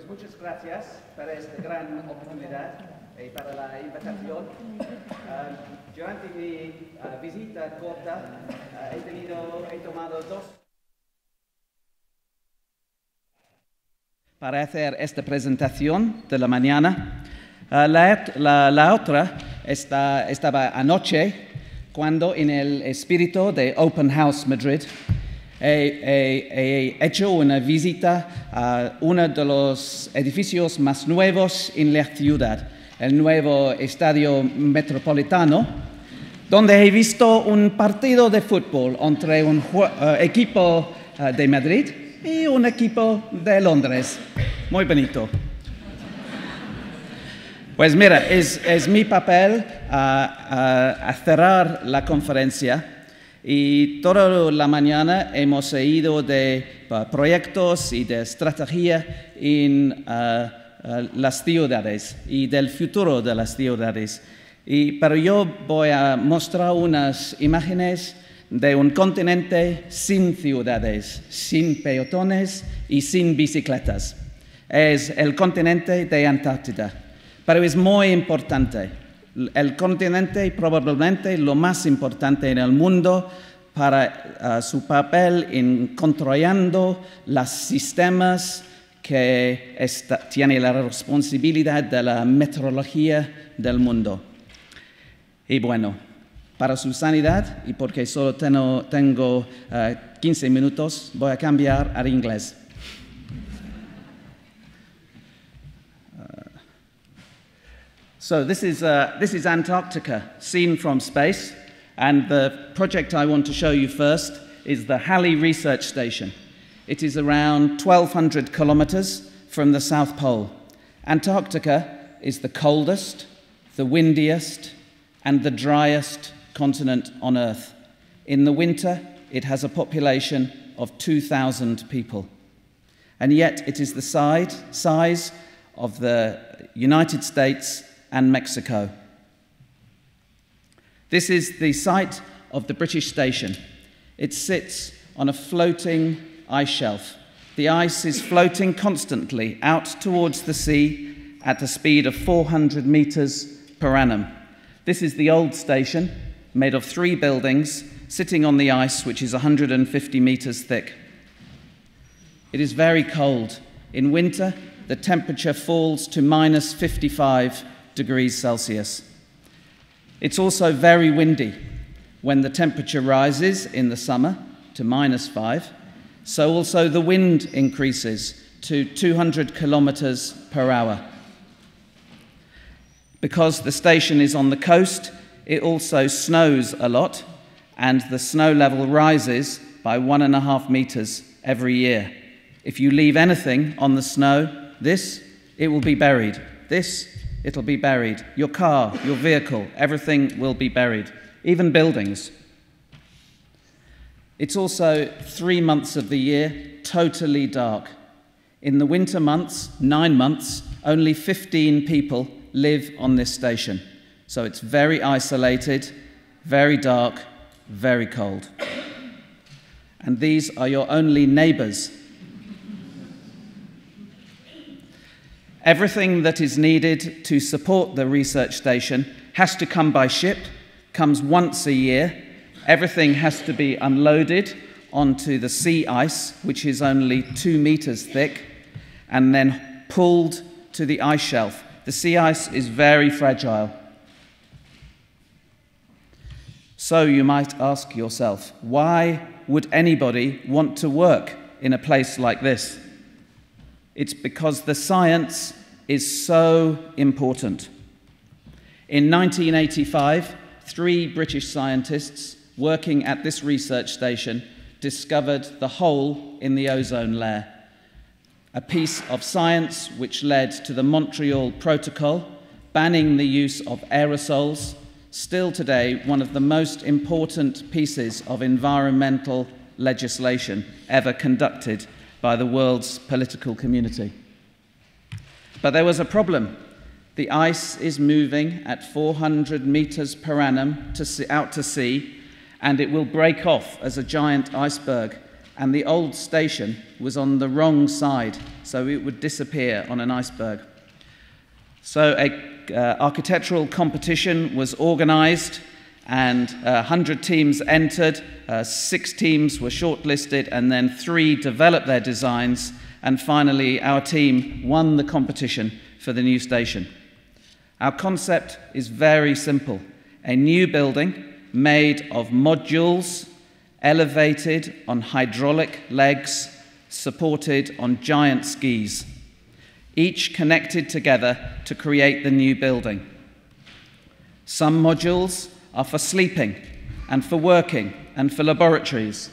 Pues muchas gracias para esta gran oportunidad y para la invitación. Durante mi visita corta he tomado dos para hacer esta presentación de la mañana. La otra estaba anoche cuando en el espíritu de Open House Madrid he hecho una visita a uno de los edificios más nuevos en la ciudad, el nuevo estadio metropolitano, donde he visto un partido de fútbol entre un equipo de Madrid y un equipo de Londres. Muy bonito. Pues mira, es mi papel a cerrar la conferencia. Y toda la mañana hemos oído de proyectos y de estrategia en las ciudades y del futuro de las ciudades. Pero yo voy a mostrar unas imágenes de un continente sin ciudades, sin peatones y sin bicicletas. Es el continente de Antártida, pero es muy importante. El continente probablemente lo más importante en el mundo para su papel en controlando los sistemas que tiene la responsabilidad de la meteorología del mundo. Y bueno, para su sanidad, y porque solo tengo 15 minutos, voy a cambiar al inglés. So this is Antarctica, seen from space, and the project I want to show you first is the Halley Research Station. It is around 1,200 kilometers from the South Pole. Antarctica is the coldest, the windiest, and the driest continent on Earth. In the winter, it has a population of 2,000 people. And yet it is the size of the United States and Mexico. This is the site of the British station. It sits on a floating ice shelf. The ice is floating constantly out towards the sea at a speed of 400 meters per annum. This is the old station, made of 3 buildings, sitting on the ice, which is 150 meters thick. It is very cold. In winter, the temperature falls to minus 55 degrees Celsius. It's also very windy. When the temperature rises in the summer to minus 5, so also the wind increases to 200 kilometers per hour. Because the station is on the coast, it also snows a lot, and the snow level rises by 1.5 meters every year. If you leave anything on the snow, it will be buried. It'll be buried. Your car, your vehicle, everything will be buried, even buildings. It's also 3 months of the year totally dark. In the winter months, 9 months, only 15 people live on this station. So it's very isolated, very dark, very cold. And these are your only neighbors. Everything that is needed to support the research station has to come by ship, comes once a year. Everything has to be unloaded onto the sea ice, which is only 2 meters thick, and then pulled to the ice shelf. The sea ice is very fragile. So you might ask yourself, why would anybody want to work in a place like this? It's because the science is so important. In 1985, 3 British scientists working at this research station discovered the hole in the ozone layer, a piece of science which led to the Montreal Protocol, banning the use of aerosols, still today one of the most important pieces of environmental legislation ever conducted by the world's political community. But there was a problem. The ice is moving at 400 meters per annum out to sea, and it will break off as a giant iceberg and the old station was on the wrong side, so it would disappear on an iceberg. So an architectural competition was organized, and 100 teams entered, 6 teams were shortlisted, and then 3 developed their designs, and finally our team won the competition for the new station. Our concept is very simple: a new building made of modules, elevated on hydraulic legs, supported on giant skis, each connected together to create the new building. Some modules are for sleeping and for working and for laboratories.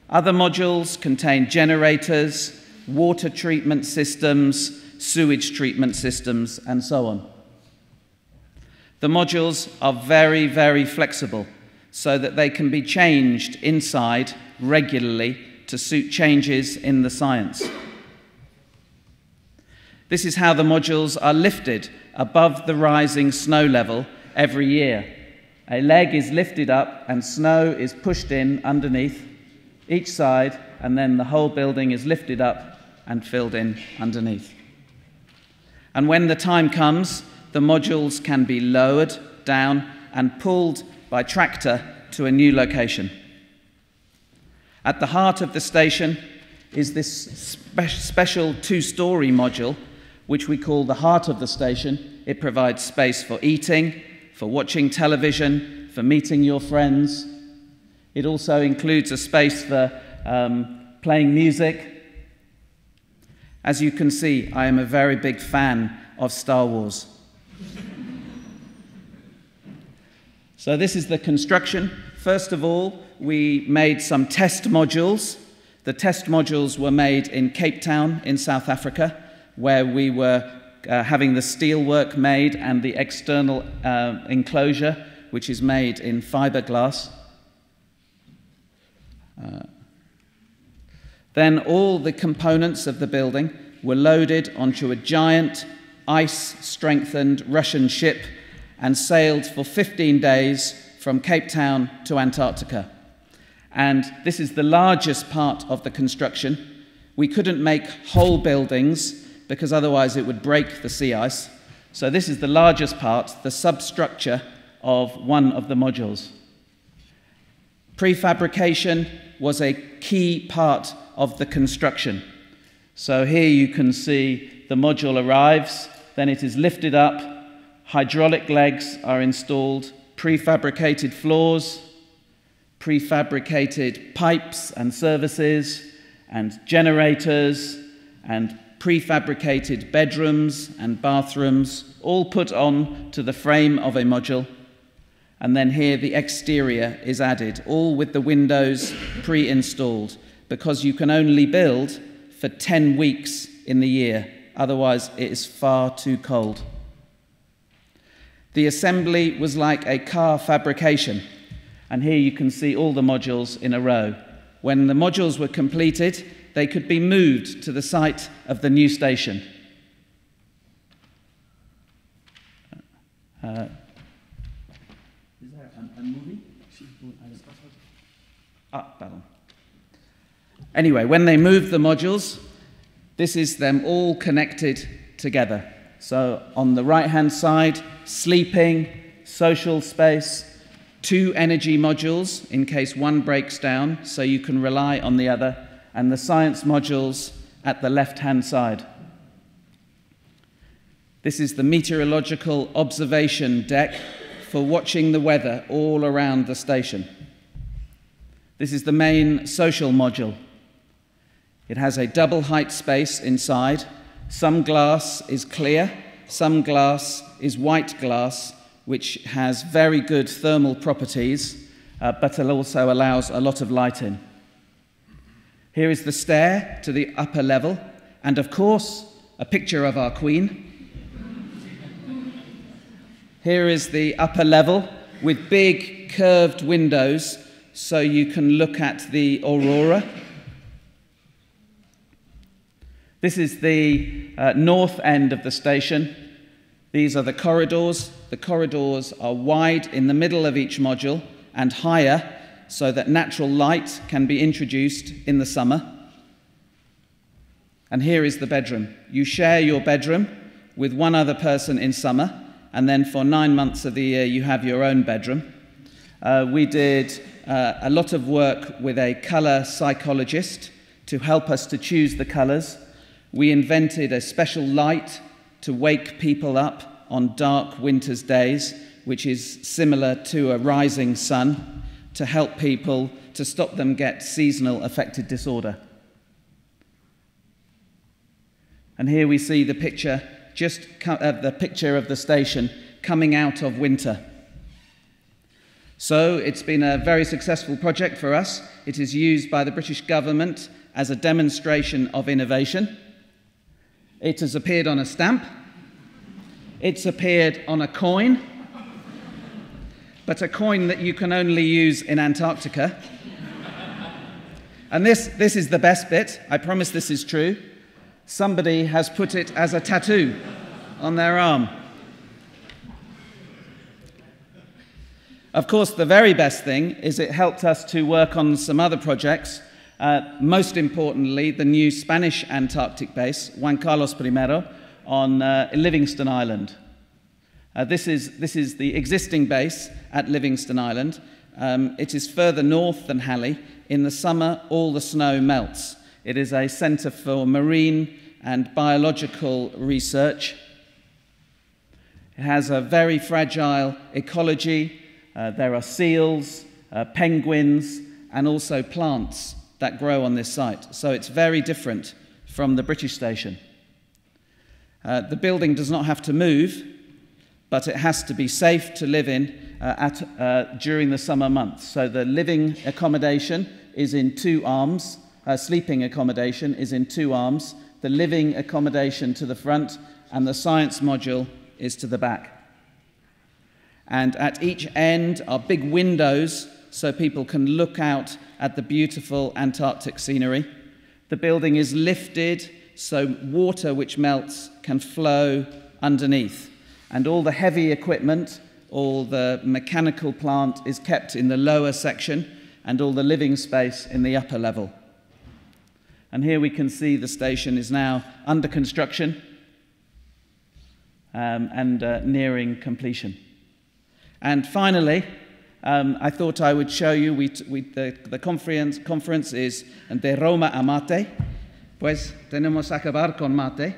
Other modules contain generators, water treatment systems, sewage treatment systems, and so on. The modules are very, very flexible, so that they can be changed inside regularly to suit changes in the science. This is how the modules are lifted above the rising snow level every year. A leg is lifted up and snow is pushed in underneath each side, and then the whole building is lifted up and filled in underneath. And when the time comes, the modules can be lowered down and pulled by tractor to a new location. At the heart of the station is this special 2-story module, which we call the heart of the station. It provides space for eating, for watching television, for meeting your friends. It also includes a space for playing music. As you can see, I am a very big fan of Star Wars. So this is the construction. First of all, we made some test modules. The test modules were made in Cape Town in South Africa, where we were having the steelwork made and the external enclosure, which is made in fiberglass. Then all the components of the building were loaded onto a giant ice-strengthened Russian ship and sailed for 15 days from Cape Town to Antarctica. And this is the largest part of the construction. We couldn't make whole buildings because otherwise it would break the sea ice. So this is the largest part, the substructure of one of the modules. Prefabrication was a key part of the construction. So here you can see the module arrives, then it is lifted up, hydraulic legs are installed, prefabricated floors, prefabricated pipes and services, and generators, and prefabricated bedrooms and bathrooms, all put on to the frame of a module. And then here the exterior is added, all with the windows pre-installed, because you can only build for 10 weeks in the year, otherwise it is far too cold. The assembly was like a car fabrication, and here you can see all the modules in a row. When the modules were completed, they could be moved to the site of the new station. Is there a movie? Pardon. Anyway, when they moved the modules, this is them all connected together. So on the right-hand side, sleeping, social space, 2 energy modules in case one breaks down, so you can rely on the other, and the science modules at the left-hand side. This is the meteorological observation deck for watching the weather all around the station. This is the main social module. It has a double height space inside. Some glass is clear, some glass is white glass, which has very good thermal properties, but it also allows a lot of light in. Here is the stair to the upper level, and of course, a picture of our Queen. Here is the upper level with big curved windows so you can look at the aurora. This is the north end of the station. These are the corridors. The corridors are wide in the middle of each module and higher so that natural light can be introduced in the summer. And here is the bedroom. You share your bedroom with one other person in summer, and then for 9 months of the year you have your own bedroom. We did a lot of work with a colour psychologist to help us to choose the colours. We invented a special light to wake people up on dark winter's days, which is similar to a rising sun, to help people, to stop them get seasonal affective disorder. And here we see the picture, the picture of the station coming out of winter. So it's been a very successful project for us. It is used by the British government as a demonstration of innovation. It has appeared on a stamp. It's appeared on a coin, but a coin that you can only use in Antarctica. And this is the best bit. I promise this is true. Somebody has put it as a tattoo on their arm. Of course, the very best thing is it helped us to work on some other projects, most importantly, the new Spanish Antarctic base, Juan Carlos I, on Livingston Island. This is the existing base at Livingston Island. It is further north than Halley. In the summer, all the snow melts. It is a centre for marine and biological research. It has a very fragile ecology. There are seals, penguins, and also plants that grow on this site. So it's very different from the British station. The building does not have to move, but it has to be safe to live in during the summer months. So the living accommodation is in 2 arms. Sleeping accommodation is in 2 arms. The living accommodation to the front, and the science module is to the back. And at each end are big windows so people can look out at the beautiful Antarctic scenery. The building is lifted so water which melts can flow underneath. And all the heavy equipment, all the mechanical plant is kept in the lower section, and all the living space in the upper level. And here we can see the station is now under construction and nearing completion. And finally, I thought I would show you, the conference is de Roma a Marte, pues tenemos que acabar con Marte.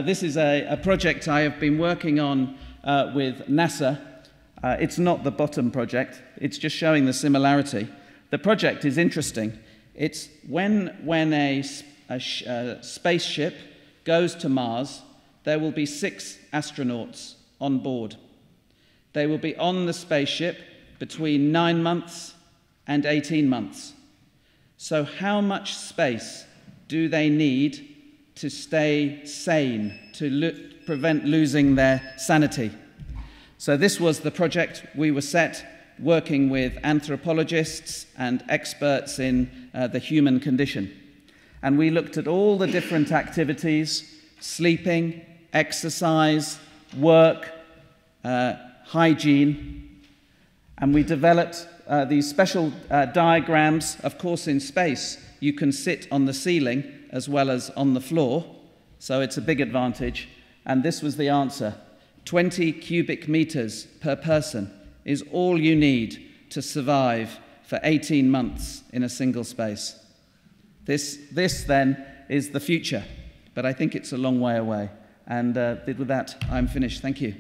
This is a project I have been working on with NASA. It's not the bottom project, it's just showing the similarity. The project is interesting. It's when a spaceship goes to Mars, there will be 6 astronauts on board. They will be on the spaceship between 9 months and 18 months. So how much space do they need to stay sane, to prevent losing their sanity? So this was the project we were set working with anthropologists and experts in the human condition. And we looked at all the different activities: sleeping, exercise, work, hygiene, and we developed these special diagrams. Of course, in space, you can sit on the ceiling as well as on the floor, so it's a big advantage. And this was the answer. 20 cubic meters per person is all you need to survive for 18 months in a single space. This then is the future, but I think it's a long way away. And with that, I'm finished. Thank you.